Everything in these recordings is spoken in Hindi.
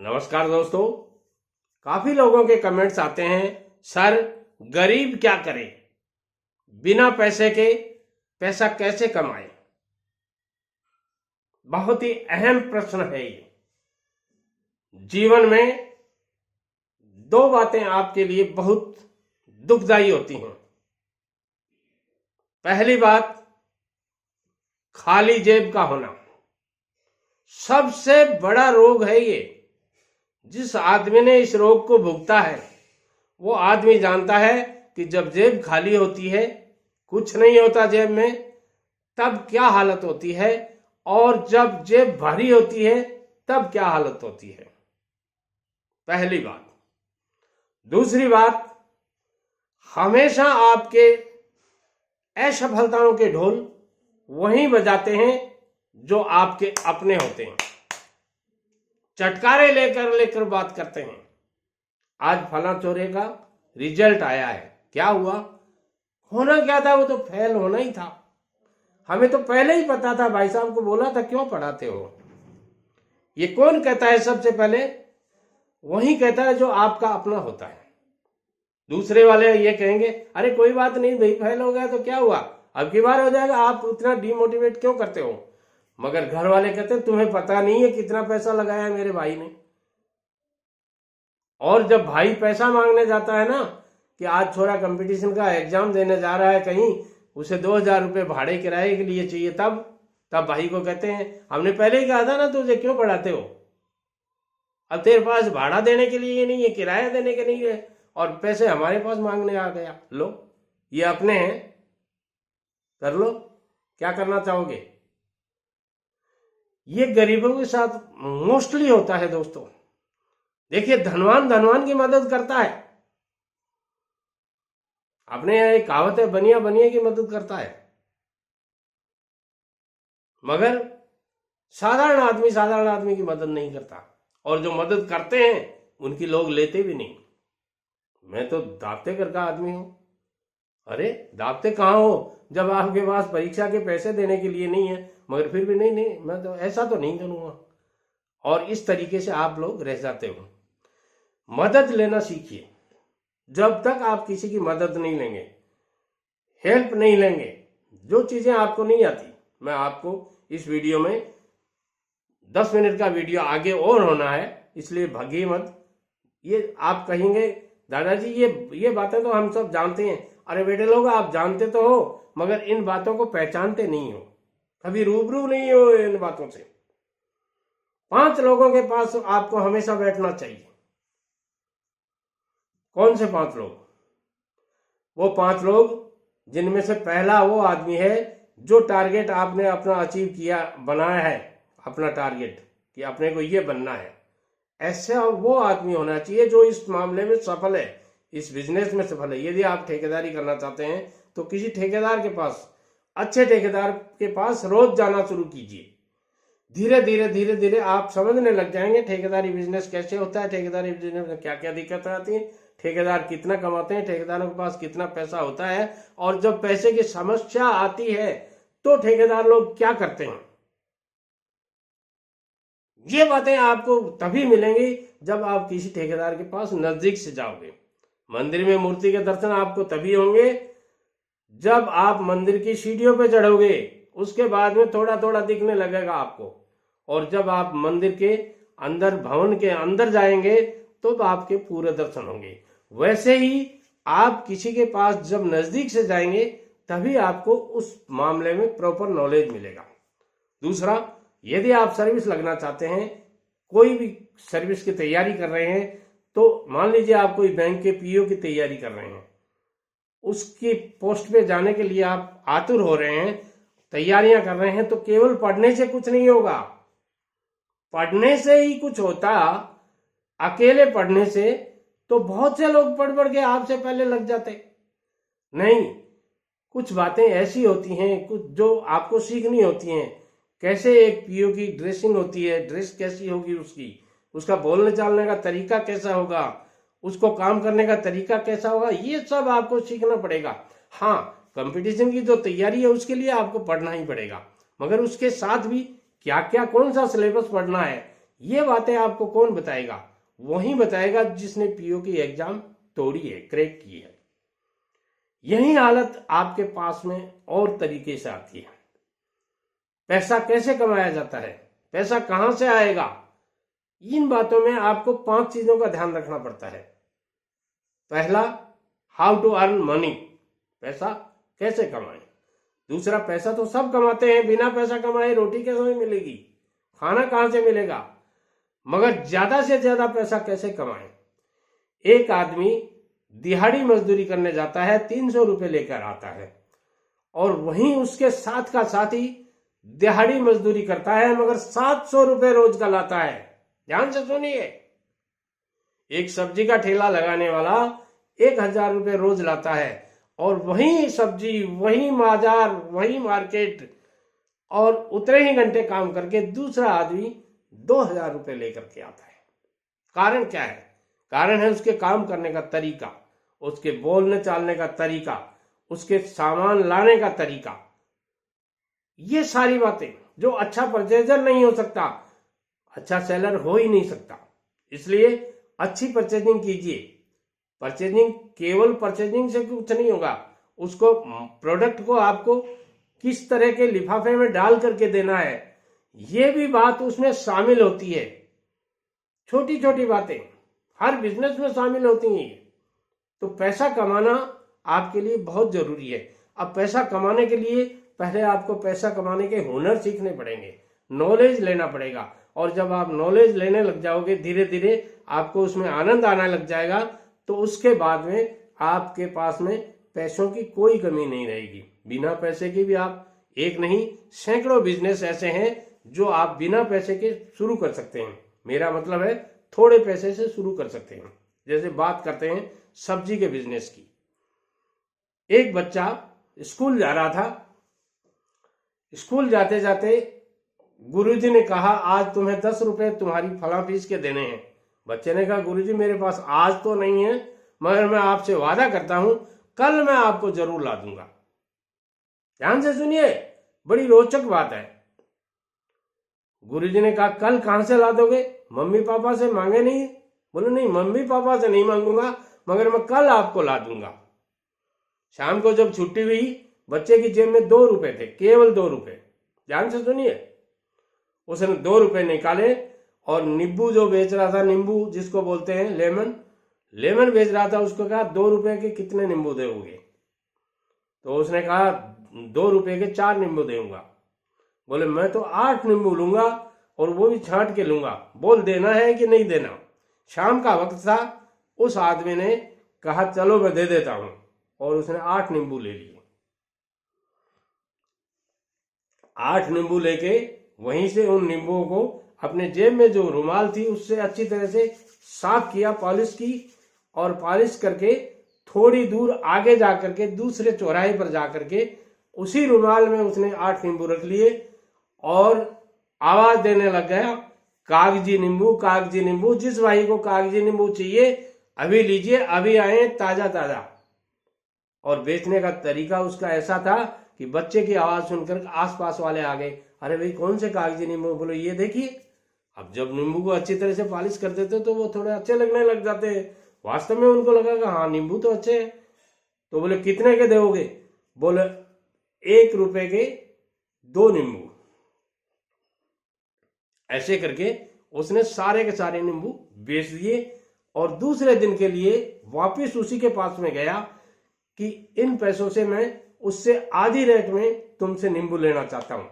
नमस्कार दोस्तों। काफी लोगों के कमेंट्स आते हैं, सर गरीब क्या करे, बिना पैसे के पैसा कैसे कमाए। बहुत ही अहम प्रश्न है ये। जीवन में दो बातें आपके लिए बहुत दुखदाई होती हैं। पहली बात, खाली जेब का होना। सबसे बड़ा रोग है ये। जिस आदमी ने इस रोग को भुगता है वो आदमी जानता है कि जब जेब खाली होती है, कुछ नहीं होता जेब में, तब क्या हालत होती है, और जब जेब भरी होती है तब क्या हालत होती है। पहली बात। दूसरी बात, हमेशा आपके असफलताओं के ढोल वहीं बजाते हैं जो आपके अपने होते हैं। चटकारे लेकर बात करते हैं। आज फला चोरे का रिजल्ट आया है, क्या हुआ, होना क्या था, वो तो फेल होना ही था। हमें तो पहले ही पता था, भाई साहब को बोला था, क्यों पढ़ाते हो। ये कौन कहता है? सबसे पहले वही कहता है जो आपका अपना होता है। दूसरे वाले ये कहेंगे, अरे कोई बात नहीं भाई, फेल हो गया तो क्या हुआ, अब की बार हो जाएगा, आप इतना डिमोटिवेट क्यों करते हो। मगर घर वाले कहते हैं, तुम्हें पता नहीं है कितना पैसा लगाया है मेरे भाई ने। और जब भाई पैसा मांगने जाता है ना कि आज छोरा कंपटीशन का एग्जाम देने जा रहा है कहीं, उसे 2,000 रुपये भाड़े किराए के लिए चाहिए, तब भाई को कहते हैं, हमने पहले ही कहा था ना तुझे, क्यों पढ़ाते हो। अब तेरे पास भाड़ा देने के लिए नहीं है, किराया देने के नहीं है, और पैसे हमारे पास मांगने आ गया। लो, ये अपने हैं, कर लो, क्या करना चाहोगे। ये गरीबों के साथ मोस्टली होता है दोस्तों। देखिए, धनवान की मदद करता है। अपने यहाँ एक कहावत है, बनिया बनिया की मदद करता है, मगर साधारण आदमी की मदद नहीं करता। और जो मदद करते हैं उनकी लोग लेते भी नहीं। मैं तो दावते घर का आदमी हूं। अरे दावते कहाँ हो जब आपके पास परीक्षा के पैसे देने के लिए नहीं है, मगर फिर भी नहीं, मैं तो ऐसा तो नहीं करूंगा। और इस तरीके से आप लोग रह जाते हो। मदद लेना सीखिए। जब तक आप किसी की मदद नहीं लेंगे, हेल्प नहीं लेंगे, जो चीजें आपको नहीं आती, मैं आपको इस वीडियो में 10 मिनट का वीडियो आगे और होना है, इसलिए भागिए मत। ये आप कहेंगे, दादाजी ये बातें तो हम सब जानते हैं। अरे बेटे लोग, आप जानते तो हो, मगर इन बातों को पहचानते नहीं हो, कभी रूबरू नहीं हो इन बातों से। 5 लोगों के पास आपको हमेशा बैठना चाहिए। कौन से 5 लोग? वो 5 लोग जिनमें से पहला वो आदमी है जो टारगेट आपने अपना अचीव किया, बनाया है अपना टारगेट कि अपने को ये बनना है। ऐसा वो आदमी होना चाहिए जो इस मामले में सफल है, इस बिजनेस में सफल है। यदि आप ठेकेदारी करना चाहते हैं तो किसी ठेकेदार के पास, अच्छे ठेकेदार के पास रोज जाना शुरू कीजिए। धीरे धीरे आप समझने लग जाएंगे ठेकेदारी बिजनेस कैसे होता है, ठेकेदारी बिजनेस में क्या क्या दिक्कतें आती हैं, ठेकेदार कितना कमाते हैं, ठेकेदारों के पास कितना पैसा होता है, और जब पैसे की समस्या आती है तो ठेकेदार लोग क्या करते हैं। ये बातें आपको तभी मिलेंगी जब आप किसी ठेकेदार के पास नजदीक से जाओगे। मंदिर में मूर्ति के दर्शन आपको तभी होंगे जब आप मंदिर की सीढ़ियों पे चढ़ोगे, उसके बाद में थोड़ा दिखने लगेगा आपको। और जब आप मंदिर के अंदर, भवन के अंदर जाएंगे तो आपके पूरे दर्शन होंगे। वैसे ही आप किसी के पास जब नजदीक से जाएंगे तभी आपको उस मामले में प्रॉपर नॉलेज मिलेगा। दूसरा, यदि आप सर्विस लगना चाहते हैं, कोई भी सर्विस की तैयारी कर रहे हैं, तो मान लीजिए आप कोई बैंक के पीओ की तैयारी कर रहे हैं, उसकी पोस्ट पे जाने के लिए आप आतुर हो रहे हैं, तैयारियां कर रहे हैं, तो केवल पढ़ने से कुछ नहीं होगा। पढ़ने से ही कुछ होता, अकेले पढ़ने से तो बहुत से लोग पढ़ के आपसे पहले लग जाते। नहीं, कुछ बातें ऐसी होती हैं, कुछ जो आपको सीखनी होती हैं। कैसे एक पीओ की ड्रेसिंग होती है, ड्रेस कैसी होगी उसकी, उसका बोलने चालने का तरीका कैसा होगा, उसको काम करने का तरीका कैसा होगा, ये सब आपको सीखना पड़ेगा। हाँ, कंपटीशन की जो तैयारी है उसके लिए आपको पढ़ना ही पड़ेगा, मगर उसके साथ भी क्या क्या, कौन सा सिलेबस पढ़ना है, ये बातें आपको कौन बताएगा? वही बताएगा जिसने पीओ की एग्जाम तोड़ी है, क्रैक की है। यही हालत आपके पास में और तरीके से आती है। पैसा कैसे कमाया जाता है, पैसा कहां से आएगा, इन बातों में आपको 5 चीजों का ध्यान रखना पड़ता है। पहला, हाउ टू अर्न मनी, पैसा कैसे कमाएं। दूसरा, पैसा तो सब कमाते हैं, बिना पैसा कमाए रोटी कैसे मिलेगी, खाना कहां से मिलेगा, मगर ज्यादा से ज्यादा पैसा कैसे कमाएं। एक आदमी दिहाड़ी मजदूरी करने जाता है, 300 रुपए लेकर आता है, और वहीं उसके साथ का साथी दिहाड़ी मजदूरी करता है मगर 700 रुपए रोज का लाता है। ध्यान से सुनिए, एक सब्जी का ठेला लगाने वाला 1000 रुपए रोज लाता है, और वही सब्जी, वही बाजार, वही मार्केट, और उतने ही घंटे काम करके दूसरा आदमी 2000 रुपए लेकर के आता है। कारण क्या है? कारण है उसके काम करने का तरीका, उसके बोलने चालने का तरीका, उसके सामान लाने का तरीका। ये सारी बातें, जो अच्छा परचेजर नहीं हो सकता, अच्छा सेलर हो ही नहीं सकता। इसलिए अच्छी परचेजिंग कीजिए। परचेजिंग केवल परचेजिंग से कुछ नहीं होगा, उसको प्रोडक्ट को आपको किस तरह के लिफाफे में डाल करके देना है, ये भी बात उसमें शामिल होती है। छोटी छोटी बातें हर बिजनेस में शामिल होती हैं। तो पैसा कमाना आपके लिए बहुत जरूरी है। अब पैसा कमाने के लिए पहले आपको पैसा कमाने के हुनर सीखने पड़ेंगे, नॉलेज लेना पड़ेगा, और जब आप नॉलेज लेने लग जाओगे, धीरे धीरे आपको उसमें आनंद आने लग जाएगा, तो उसके बाद में आपके पास में पैसों की कोई कमी नहीं रहेगी। बिना पैसे की भी आप एक नहीं सैकड़ों बिजनेस ऐसे हैं जो आप बिना पैसे के शुरू कर सकते हैं। मेरा मतलब है थोड़े पैसे से शुरू कर सकते हैं। जैसे बात करते हैं सब्जी के बिजनेस की। एक बच्चा स्कूल जा रहा था, स्कूल जाते जाते गुरुजी ने कहा आज तुम्हें 10 रुपए तुम्हारी फला फीस के देने हैं। बच्चे ने कहा गुरुजी मेरे पास आज तो नहीं है, मगर मैं आपसे वादा करता हूं कल मैं आपको जरूर ला दूंगा। ध्यान से सुनिए, बड़ी रोचक बात है। गुरुजी ने कहा कल कहां से ला दोगे, मम्मी पापा से मांगे नहीं? बोले नहीं, मम्मी पापा से नहीं मांगूंगा, मगर मैं कल आपको ला दूंगा। शाम को जब छुट्टी हुई, बच्चे की जेब में 2 रुपए थे, केवल 2 रुपए। ध्यान से सुनिए, उसने 2 रुपए निकाले और नींबू जो बेच रहा था, नींबू जिसको बोलते हैं लेमन बेच रहा था, उसको कहा 2 रुपए के कितने नींबू दोगे? तो उसने कहा 2 रुपए के 4 नींबू दूंगा। बोले मैं तो 8 नींबू लूंगा, और वो भी छांट के लूंगा, बोल देना है कि नहीं देना। शाम का वक्त था, उस आदमी ने कहा चलो मैं दे देता हूं, और उसने 8 नींबू ले लिए। 8 नींबू लेके वहीं से उन नींबुओं को अपने जेब में जो रुमाल थी उससे अच्छी तरह से साफ किया, पॉलिश की, और पॉलिश करके थोड़ी दूर आगे जाकर के दूसरे चौराहे पर जाकर के उसी रुमाल में उसने 8 नींबू रख लिए और आवाज देने लग गया कागजी नींबू, कागजी नींबू, जिस भाई को कागजी नींबू चाहिए अभी लीजिए, अभी आए ताजा ताजा। और बेचने का तरीका उसका ऐसा था कि बच्चे की आवाज सुनकर आसपास वाले आ गए, अरे भाई कौन से कागजी नींबू? बोलो ये देखिए। अब जब नींबू को अच्छी तरह से पॉलिश कर देते तो वो थोड़े अच्छे लगने लग जाते हैं। वास्तव में उनको लगा कि हाँ नींबू तो अच्छे हैं। तो बोले कितने के दोगे? बोले 1 रुपए के 2 नींबू। ऐसे करके उसने सारे के सारे नींबू बेच दिए, और दूसरे दिन के लिए वापिस उसी के पास में गया कि इन पैसों से मैं उससे आधी रेट में तुमसे नींबू लेना चाहता हूं।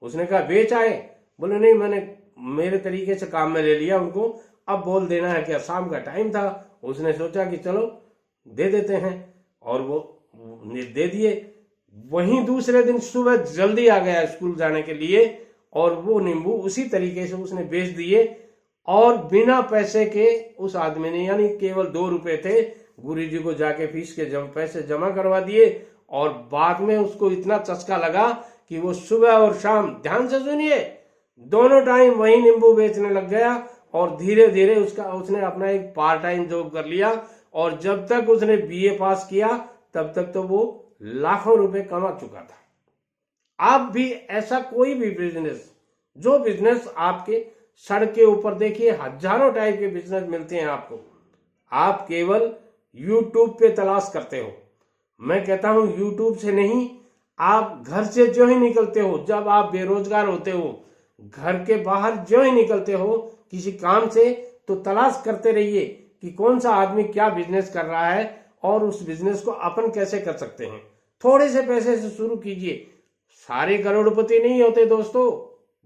उसने कहा बेच आए? बोले नहीं, मैंने मेरे तरीके से काम में ले लिया उनको, अब बोल देना है कि शाम का टाइम था। उसने सोचा कि चलो दे देते हैं, और वो दे दिए। वहीं दूसरे दिन सुबह जल्दी आ गया स्कूल जाने के लिए, और वो नींबू उसी तरीके से उसने बेच दिए, और बिना पैसे के उस आदमी ने, यानी केवल 2 रुपए थे, गुरुजी को जाके फीस के पैसे जमा करवा दिए। और बाद में उसको इतना चस्का लगा कि वो सुबह और शाम, ध्यान से सुनिए, दोनों टाइम वही नींबू बेचने लग गया, और धीरे धीरे उसने अपना एक पार्ट टाइम जॉब कर लिया। और जब तक उसने बीए पास किया तब तक तो वो लाखों रुपए कमा चुका था। आप भी ऐसा कोई भी बिजनेस, जो बिजनेस आपके सड़क के ऊपर देखिए हजारों टाइप के बिजनेस मिलते हैं आपको। आप केवल यूट्यूब पे तलाश करते हो। मैं कहता हूं यूट्यूब से नहीं, आप घर से जो ही निकलते हो, जब आप बेरोजगार होते हो, घर के बाहर जो ही निकलते हो किसी काम से, तो तलाश करते रहिए कि कौन सा आदमी क्या बिजनेस कर रहा है और उस बिजनेस को अपन कैसे कर सकते हैं। थोड़े से पैसे से शुरू कीजिए। सारे करोड़पति नहीं होते दोस्तों,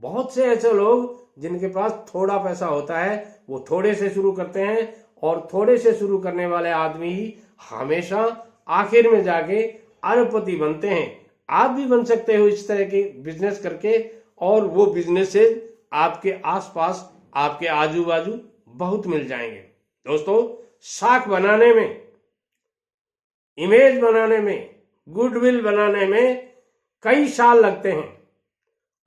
बहुत से ऐसे लोग जिनके पास थोड़ा पैसा होता है वो थोड़े से शुरू करते हैं, और थोड़े से शुरू करने वाले आदमी ही हमेशा आखिर में जाके अरबपति बनते हैं। आप भी बन सकते हो इस तरह के बिजनेस करके, और वो बिजनेसेस आपके आसपास, आपके आजू बाजू बहुत मिल जाएंगे। दोस्तों, साख बनाने में, इमेज बनाने में, गुडविल बनाने में कई साल लगते हैं,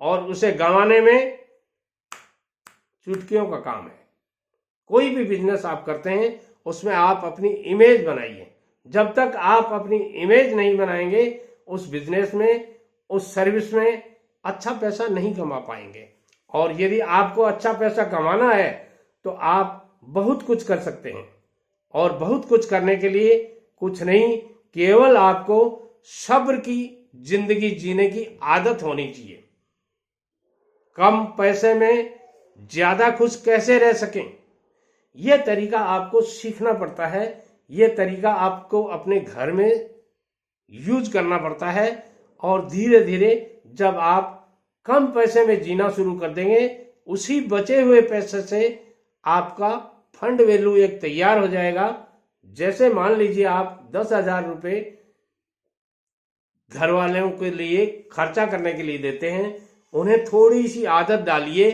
और उसे गंवाने में चुटकियों का काम है। कोई भी बिजनेस आप करते हैं उसमें आप अपनी इमेज बनाइए। जब तक आप अपनी इमेज नहीं बनाएंगे उस बिजनेस में, उस सर्विस में अच्छा पैसा नहीं कमा पाएंगे। और यदि आपको अच्छा पैसा कमाना है तो आप बहुत कुछ कर सकते हैं, और बहुत कुछ करने के लिए कुछ नहीं, केवल आपको सब्र की जिंदगी जीने की आदत होनी चाहिए। कम पैसे में ज्यादा खुश कैसे रह सकें, यह तरीका आपको सीखना पड़ता है। यह तरीका आपको अपने घर में यूज करना पड़ता है, और धीरे धीरे जब आप कम पैसे में जीना शुरू कर देंगे, उसी बचे हुए पैसे से आपका फंड वैल्यू एक तैयार हो जाएगा। जैसे मान लीजिए आप 10,000 रुपये घर वालों के लिए खर्चा करने के लिए देते हैं, उन्हें थोड़ी सी आदत डालिए।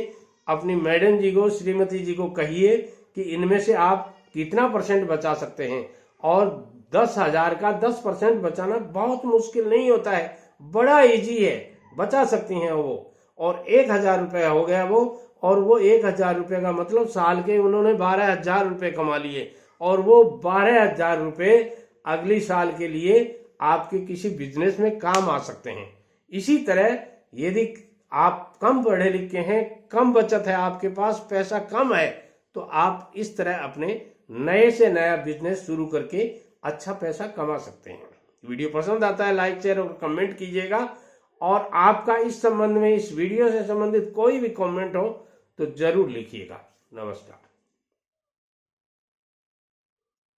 अपनी मैडम जी को, श्रीमती जी को कहिए कि इनमें से आप कितना % बचा सकते हैं। और 10,000 का 10% बचाना बहुत मुश्किल नहीं होता है, बड़ा इजी है, बचा सकती हैं वो। और 1,000 रुपया हो गया वो, और वो 1,000 रुपये का मतलब साल के उन्होंने 12,000 रुपये कमा लिए, और वो 12,000 रुपये अगली साल के लिए आपके किसी बिजनेस में काम आ सकते हैं। इसी तरह यदि आप कम पढ़े लिखे हैं, कम बचत है आपके पास, पैसा कम है, तो आप इस तरह अपने नए से नया बिजनेस शुरू करके अच्छा पैसा कमा सकते हैं। वीडियो पसंद आता है लाइक, शेयर और कमेंट कीजिएगा। और आपका इस संबंध में, इस वीडियो से संबंधित कोई भी कमेंट हो तो जरूर लिखिएगा। नमस्कार।